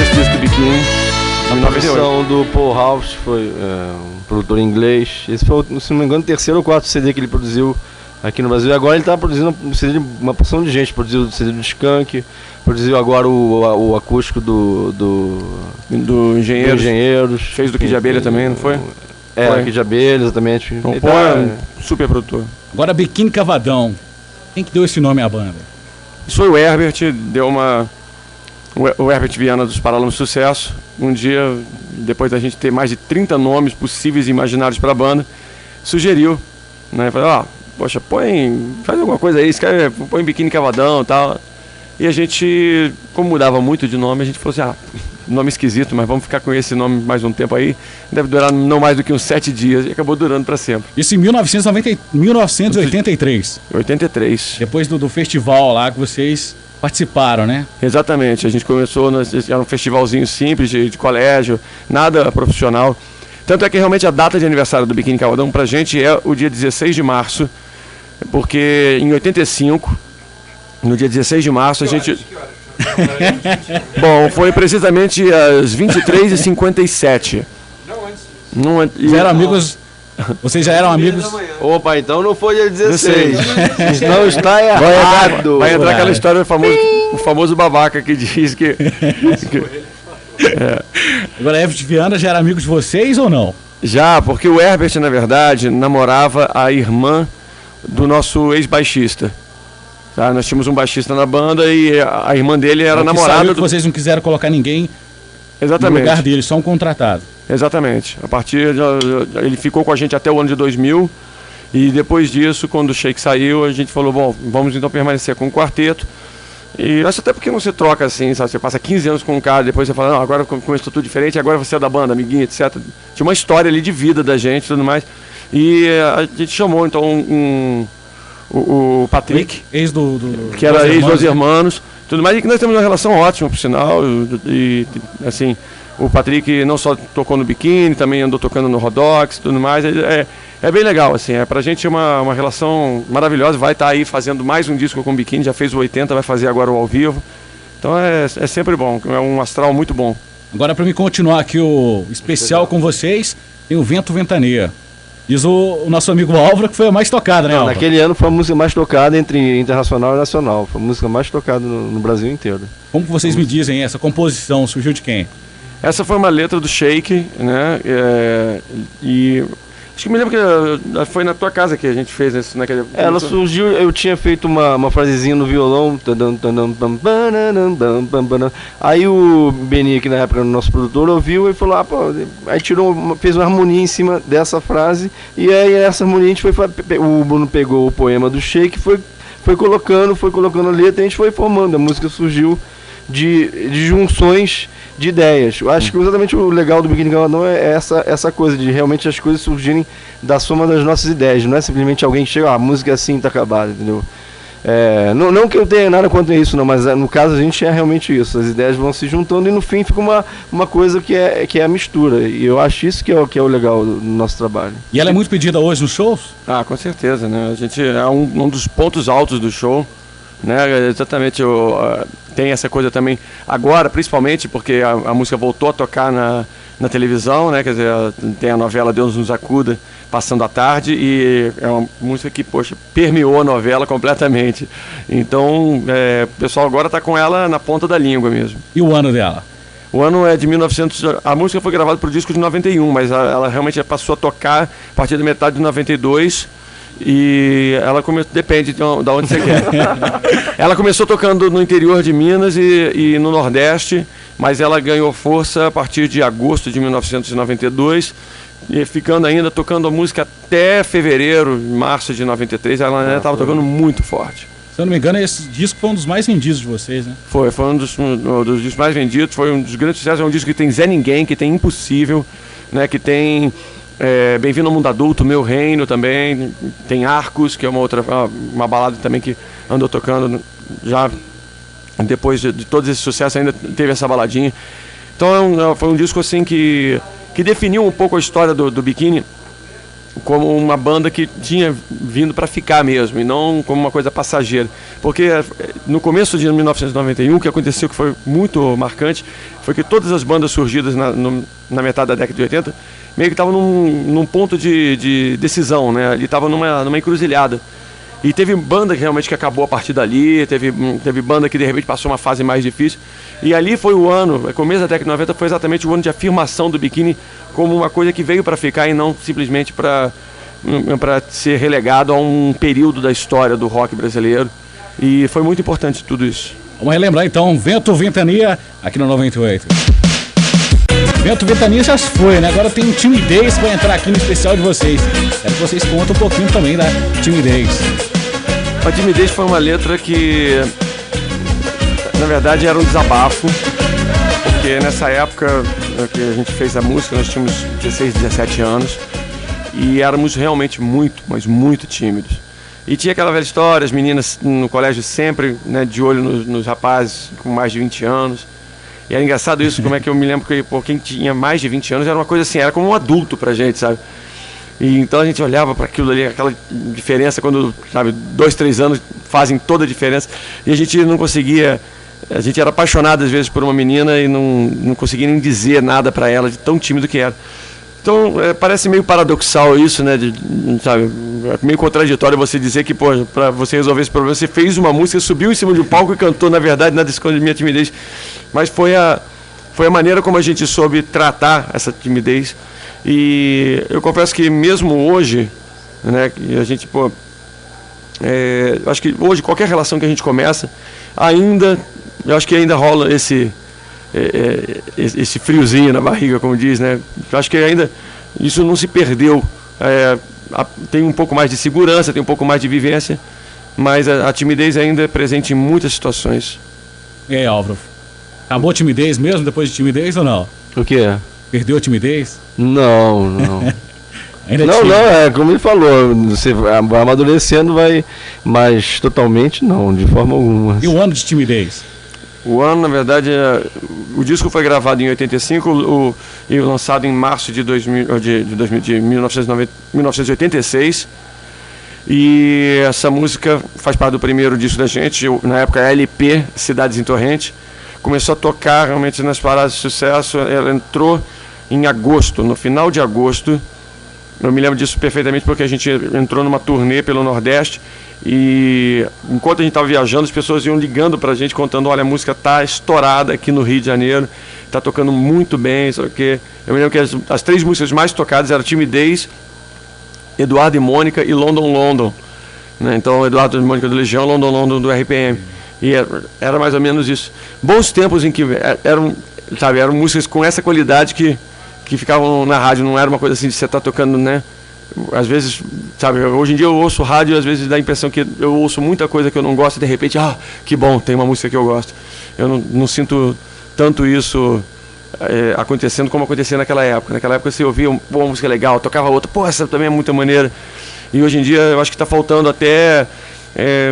esse disco do Biquíni. A produção do Paul House, foi um produtor inglês. Esse foi, se não me engano, o terceiro ou quarto CD que ele produziu aqui no Brasil. E agora ele está produzindo um CD de uma porção de gente. Produziu o CD do Skank, produziu agora o acústico do Engenheiros. Fez do Kid de Abelha também, não foi? Foi. Kid de Abelha, exatamente. Então, o Paul é um super produtor. Agora, Biquíni Cavadão. Quem que deu esse nome à banda? Isso foi o Herbert, o Herbert Viana dos Paralamas de Sucesso. Um dia, depois da gente ter mais de 30 nomes possíveis e imaginários para a banda, sugeriu, né? Falou, poxa, faz alguma coisa aí, põe Biquíni Cavadão e tal. E a gente, como mudava muito de nome, a gente falou assim, nome esquisito, mas vamos ficar com esse nome mais um tempo aí. Deve durar não mais do que uns 7 dias, e acabou durando para sempre. Isso em 1983. 83. Depois do festival lá que vocês participaram, né? Exatamente, a gente começou, era um festivalzinho simples de colégio, nada profissional. Tanto é que realmente a data de aniversário do Biquíni Cavadão pra gente é o dia 16 de março, porque em 85, no dia 16 de março, a gente... Bom, foi precisamente às 23h57. Não antes. Já eram amigos... Vocês já eram amigos? Opa, então não foi dia 16. Não está errado. Vai entrar aquela história do famoso babaca que diz que... Agora, Herbert Viana já era amigo de vocês ou não? Já, porque o Herbert, na verdade, namorava a irmã do nosso ex-baixista. Tá? Nós tínhamos um baixista na banda e a irmã dele era namorada do... Vocês não quiseram colocar ninguém no lugar dele, só um contratado. Exatamente. Ele ficou com a gente até o ano de 2000 e depois disso, quando o Sheik saiu, a gente falou, bom, vamos então permanecer com o quarteto. E acho até porque não se troca assim, sabe? Você passa 15 anos com um cara, depois você fala, não, agora começou tudo diferente, agora você é da banda, amiguinho, etc. Tinha uma história ali de vida da gente e tudo mais. E a gente chamou então o Patrick, que era ex dos Hermanos, tudo mais, e que nós temos uma relação ótima, por sinal, e assim, o Patrick não só tocou no Biquíni, também andou tocando no Rodox, tudo mais, é bem legal, assim, pra gente uma relação maravilhosa, vai estar aí fazendo mais um disco com o Biquíni, já fez o 80, vai fazer agora o ao vivo, então é sempre bom, é um astral muito bom. Agora, para me continuar aqui o especial com vocês, tem o Vento Ventania. Diz o nosso amigo Álvaro que foi a mais tocada, né, Álvaro? Naquele ano foi a música mais tocada entre internacional e nacional. Foi a música mais tocada no Brasil inteiro. Como que vocês me dizem, essa composição surgiu de quem? Essa foi uma letra do Sheik, né? E acho que me lembro que foi na tua casa que a gente fez isso naquele... Ela surgiu, eu tinha feito uma frasezinha no violão. Aí o Beni, que na época era o nosso produtor, ouviu e falou, aí fez uma harmonia em cima dessa frase. E aí essa harmonia o Bruno pegou o poema do Sheik, foi colocando a letra e a gente foi formando. A música surgiu de junções de ideias. Eu acho que exatamente o legal do Biquíni Cavadão é essa coisa de realmente as coisas surgirem da soma das nossas ideias. Não é simplesmente alguém que chega, a música é assim, tá acabada, entendeu? Não que eu tenha nada contra isso, não, mas no caso a gente é realmente isso. As ideias vão se juntando e no fim fica uma coisa que é a mistura. E eu acho isso que é o legal do nosso trabalho. E ela é muito pedida hoje nos shows? Com certeza, né? A gente é um dos pontos altos do show, né? Exatamente, tem essa coisa também agora, principalmente porque a música voltou a tocar na televisão, né? Quer dizer, tem a novela Deus Nos Acuda passando à tarde e é uma música que, poxa, permeou a novela completamente. Então, o pessoal agora está com ela na ponta da língua mesmo. E o ano dela? O ano é de 1900, a música foi gravada para o disco de 91, mas ela realmente passou a tocar a partir da metade de 92. E ela depende de onde você quer. Ela começou tocando no interior de Minas e no Nordeste, mas ela ganhou força a partir de agosto de 1992, e ficando ainda tocando a música até fevereiro, março de 93, ela ainda estava tocando muito forte. Se eu não me engano, esse disco foi um dos mais vendidos de vocês, né? Foi um dos discos mais vendidos, foi um dos grandes sucessos, é um disco que tem Zé Ninguém, que tem Impossível, né, que tem... Bem-vindo ao Mundo Adulto, Meu Reino também, tem Arcos, que é uma balada também que andou tocando já depois de todos esses sucessos, ainda teve essa baladinha. Então foi um disco assim que definiu um pouco a história do Biquíni como uma banda que tinha vindo para ficar mesmo, e não como uma coisa passageira. Porque no começo de 1991, o que aconteceu, que foi muito marcante, foi que todas as bandas surgidas na metade da década de 80 meio que estavam num ponto de decisão, né? Ele estava numa encruzilhada. E teve banda que realmente que acabou a partir dali, teve banda que de repente passou uma fase mais difícil. E ali foi o ano, começo da década de 90, foi exatamente o ano de afirmação do Biquíni como uma coisa que veio para ficar e não simplesmente para ser relegado a um período da história do rock brasileiro. E foi muito importante tudo isso. Vamos relembrar então, Vento Ventania, aqui no 98. Vento Ventania já se foi, né? Agora tem Timidez para entrar aqui no especial de vocês. Quero que vocês contem um pouquinho também da Timidez. A Timidez foi uma letra que, na verdade, era um desabafo, porque nessa época que a gente fez a música, nós tínhamos 16, 17 anos e éramos realmente muito, mas muito tímidos. E tinha aquela velha história, as meninas no colégio sempre, né, de olho nos rapazes com mais de 20 anos. E era engraçado isso, como é que eu me lembro que quem tinha mais de 20 anos era uma coisa assim, era como um adulto pra gente, sabe? E então a gente olhava para aquilo ali, aquela diferença quando, sabe, 2, 3 anos fazem toda a diferença. E a gente não conseguia, a gente era apaixonado às vezes por uma menina e não conseguia nem dizer nada para ela, de tão tímido que era. Então parece meio paradoxal isso, né, sabe, é meio contraditório você dizer que, pô, para você resolver esse problema, você fez uma música, subiu em cima de um palco e cantou, na verdade, nada esconde minha timidez. Mas foi a maneira como a gente soube tratar essa timidez. E eu confesso que mesmo hoje, né, que a gente, pô, acho que hoje qualquer relação que a gente começa, eu acho que ainda rola esse friozinho na barriga, como diz, né? Eu acho que ainda isso não se perdeu. Tem um pouco mais de segurança, tem um pouco mais de vivência, mas a timidez ainda é presente em muitas situações. E aí, Álvaro? Acabou a timidez mesmo depois de timidez ou não? O que é? Perdeu a timidez? Não. Ainda não, como ele falou, você vai amadurecendo, mas totalmente não, de forma alguma. E o ano de timidez? O ano, na verdade, o disco foi gravado em 85 e lançado em março de 1986. E essa música faz parte do primeiro disco da gente, na época LP, Cidades em Torrente. Começou a tocar realmente nas paradas de sucesso, ela entrou em agosto, no final de agosto. Eu me lembro disso perfeitamente porque a gente entrou numa turnê pelo Nordeste e enquanto a gente estava viajando, as pessoas iam ligando pra gente contando, olha, a música tá estourada aqui no Rio de Janeiro, tá tocando muito bem, só que eu me lembro que as 3 músicas mais tocadas eram Timidez, Eduardo e Mônica e London London, né? Então Eduardo e Mônica do Legião, London London do RPM. E era mais ou menos isso. Bons tempos em que eram músicas com essa qualidade que ficavam na rádio, não era uma coisa assim de você estar tocando, né? Às vezes, sabe, hoje em dia eu ouço rádio e às vezes dá a impressão que eu ouço muita coisa que eu não gosto e de repente, que bom, tem uma música que eu gosto. Eu não sinto tanto isso acontecendo como acontecia naquela época. Naquela época você ouvia uma música legal, tocava outra, pô, essa também é muita maneira. E hoje em dia eu acho que está faltando até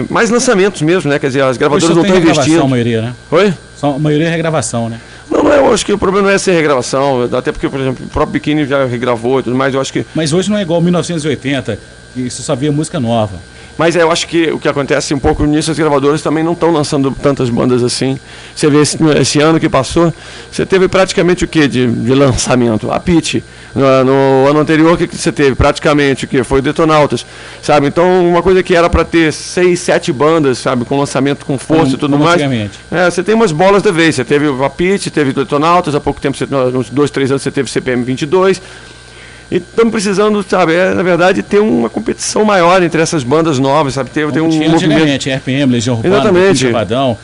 mais lançamentos mesmo, né? Quer dizer, as gravadoras não estão investindo. A maioria, né? Oi? A maioria é regravação, né? Não, eu acho que o problema não é ser regravação, até porque, por exemplo, o próprio Biquíni já regravou e tudo mais, eu acho que... Mas hoje não é igual 1980, que você só via música nova. Mas eu acho que o que acontece um pouco nisso, as gravadoras também não estão lançando tantas bandas assim. Você vê esse ano que passou, você teve praticamente o que de lançamento? A Pitty. No ano anterior, o que você teve? Praticamente o que? Foi o Detonautas, sabe? Então, uma coisa que era para ter 6, 7 bandas, sabe? Com lançamento com força e tudo mais. Você tem umas bolas da vez. Você teve a Pitty, teve o Detonautas, há pouco tempo, uns 2, 3 anos, você teve CPM 22. E estamos precisando, sabe, na verdade, ter uma competição maior entre essas bandas novas, sabe? Ter um movimento. RPM, Legião Urbana, exatamente. Chavadão,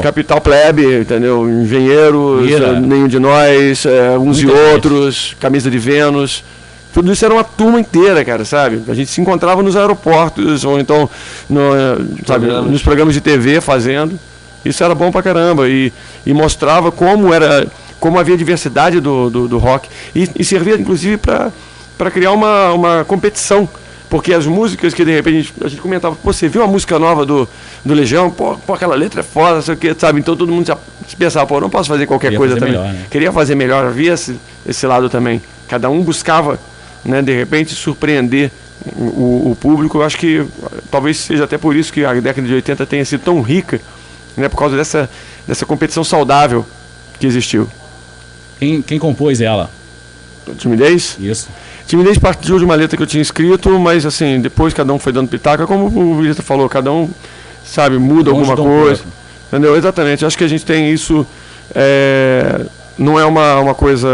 Capital Plebe, entendeu? Engenheiros, Nenhum de Nós, Uns e Outros, Camisa de Vênus. Tudo isso era uma turma inteira, cara, sabe? A gente se encontrava nos aeroportos, ou então nos programas de TV fazendo. Isso era bom pra caramba e mostrava como havia diversidade do rock e servia inclusive para criar uma competição, porque as músicas que de repente a gente comentava, pô, você viu a música nova do Legião, pô, aquela letra é foda, sei o que, sabe? Então todo mundo já pensava, pô, não posso fazer qualquer coisa também. Melhor, né? Queria fazer melhor, havia esse lado também. Cada um buscava né, de repente surpreender o público. Eu acho que talvez seja até por isso que a década de 80 tenha sido tão rica, né, por causa dessa competição saudável que existiu. Quem compôs ela? Timidez? Isso. Timidez partiu de uma letra que eu tinha escrito, mas assim, depois cada um foi dando pitaca, como o Vitor falou, cada um, sabe, muda alguma coisa. Entendeu? Exatamente. Acho que a gente tem isso, não é uma coisa,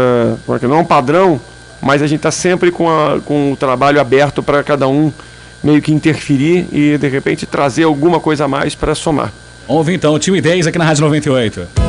não é um padrão, mas a gente está sempre com o trabalho aberto para cada um meio que interferir e de repente trazer alguma coisa a mais para somar. Vamos ouvir então, Timidez aqui na Rádio 98.